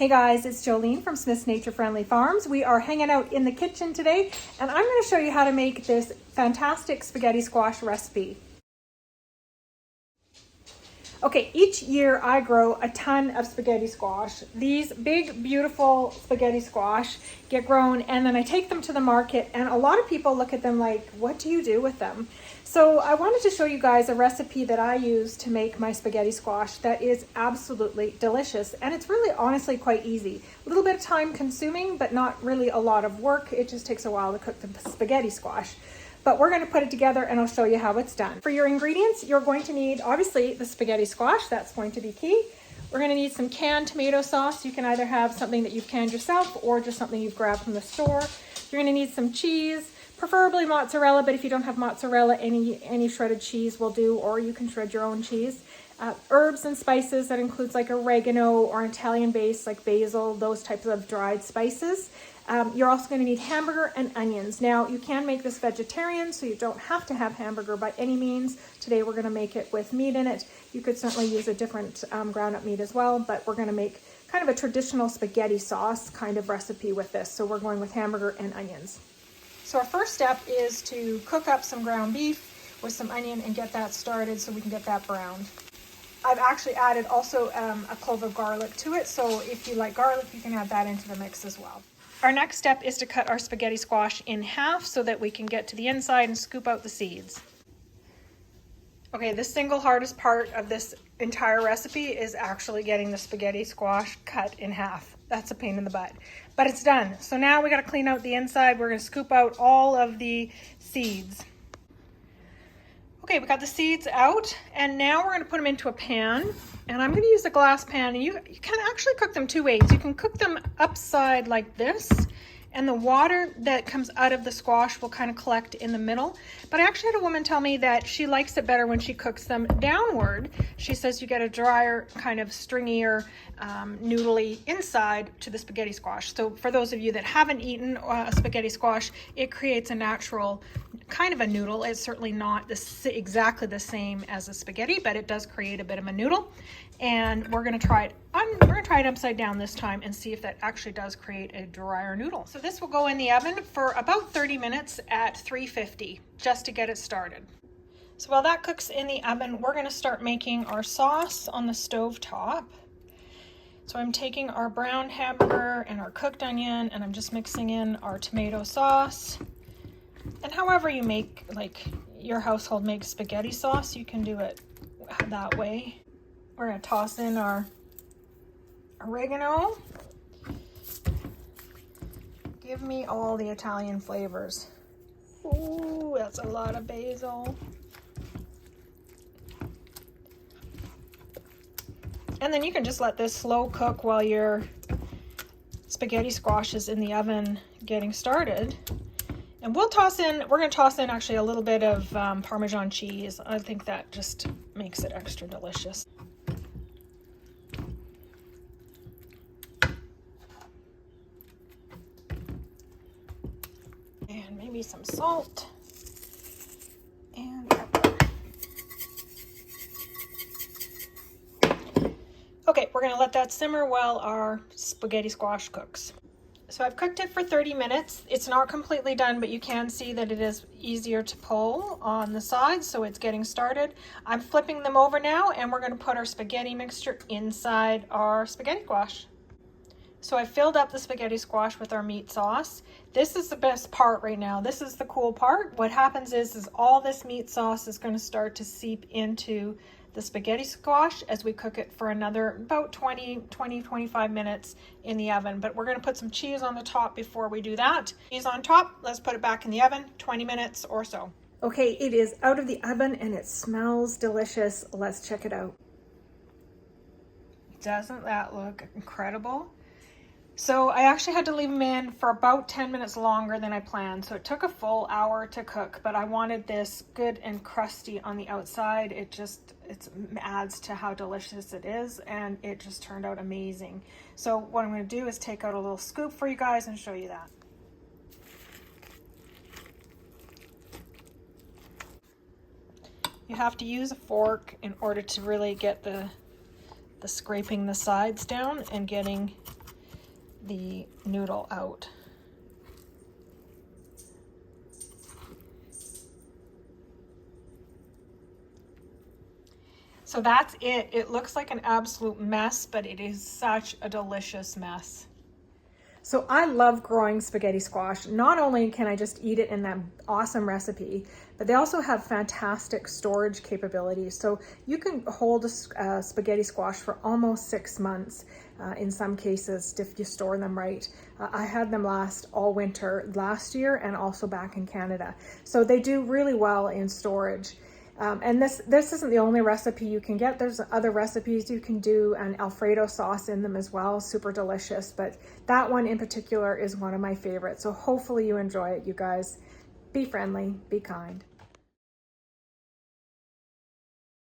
Hey guys, it's Jolene from Smith's Nature Friendly Farms. We are hanging out in the kitchen today and I'm going to show you how to make this fantastic spaghetti squash recipe. Okay, each year I grow a ton of spaghetti squash. These big, beautiful spaghetti squash get grown and then I take them to the market and a lot of people look at them like, what do you do with them? So I wanted to show you guys a recipe that I use to make my spaghetti squash that is absolutely delicious. And it's really honestly quite easy. A little bit of time consuming, but not really a lot of work. It just takes a while to cook the spaghetti squash. But we're going to put it together and I'll show you how it's done. For your ingredients, you're going to need, obviously, the spaghetti squash. That's going to be key. We're going to need some canned tomato sauce. You can either have something that you've canned yourself or just something you've grabbed from the store. You're going to need some cheese, preferably mozzarella, but if you don't have mozzarella, any shredded cheese will do, or you can shred your own cheese. Herbs and spices, that includes like oregano or Italian base like basil, those types of dried spices. You're also going to need hamburger and onions. Now, you can make this vegetarian, so you don't have to have hamburger by any means. Today, we're going to make it with meat in it. You could certainly use a different ground up meat as well, but we're going to make kind of a traditional spaghetti sauce kind of recipe with this. So we're going with hamburger and onions. So our first step is to cook up some ground beef with some onion and get that started so we can get that browned. I've actually added also a clove of garlic to it, so if you like garlic, you can add that into the mix as well. Our next step is to cut our spaghetti squash in half so that we can get to the inside and scoop out the seeds. Okay, the single hardest part of this entire recipe is actually getting the spaghetti squash cut in half. That's a pain in the butt, but it's done. So now we got to clean out the inside. We're going to scoop out all of the seeds. Okay, we got the seeds out and now we're going to put them into a pan, and I'm going to use a glass pan. And you can actually cook them two ways. You can cook them upside like this, and the water that comes out of the squash will kind of collect in the middle. But I actually had a woman tell me that she likes it better when she cooks them downward. She says you get a drier, kind of stringier, noodly inside to the spaghetti squash. So for those of you that haven't eaten a spaghetti squash, it creates a natural kind of a noodle. It's certainly not exactly the same as a spaghetti, but it does create a bit of a noodle. And we're going to try it. We're going to try it upside down this time and see if that actually does create a drier noodle. So this will go in the oven for about 30 minutes at 350 just to get it started. So while that cooks in the oven, we're going to start making our sauce on the stove top. So I'm taking our brown hamburger and our cooked onion, and I'm just mixing in our tomato sauce. And however you make, like your household makes spaghetti sauce, you can do it that way. We're going to toss in our oregano. Give me all the Italian flavors. Ooh, that's a lot of basil. And then you can just let this slow cook while your spaghetti squash is in the oven getting started. And we're going to toss in actually a little bit of Parmesan cheese. I think that just makes it extra delicious. And maybe some salt and pepper. Okay, we're going to let that simmer while our spaghetti squash cooks. So I've cooked it for 30 minutes. It's not completely done, but you can see that it is easier to pull on the sides, so it's getting started. I'm flipping them over now, and we're going to put our spaghetti mixture inside our spaghetti squash. So I filled up the spaghetti squash with our meat sauce. This is the best part right now. This is the cool part. What happens is all this meat sauce is going to start to seep into the spaghetti squash as we cook it for another about 25 minutes in the oven. But we're going to put some cheese on the top before we do that. Cheese on top, let's put it back in the oven, 20 minutes or so. Okay, it is out of the oven and it smells delicious. Let's check it out. Doesn't that look incredible? So I actually had to leave them in for about 10 minutes longer than I planned. So it took a full hour to cook, but I wanted this good and crusty on the outside. It adds to how delicious it is, and it just turned out amazing. So what I'm going to do is take out a little scoop for you guys and show you that. You have to use a fork in order to really get the scraping the sides down and getting the noodle out. So that's it. It looks like an absolute mess, but it is such a delicious mess. So I love growing spaghetti squash. Not only can I just eat it in that awesome recipe, but they also have fantastic storage capabilities. So you can hold a spaghetti squash for almost 6 months in some cases if you store them right. I had them last all winter last year and also back in Canada. So they do really well in storage. And this isn't the only recipe you can get. There's other recipes you can do, and Alfredo sauce in them as well. Super delicious. But that one in particular is one of my favorites. So hopefully you enjoy it, you guys. Be friendly, be kind.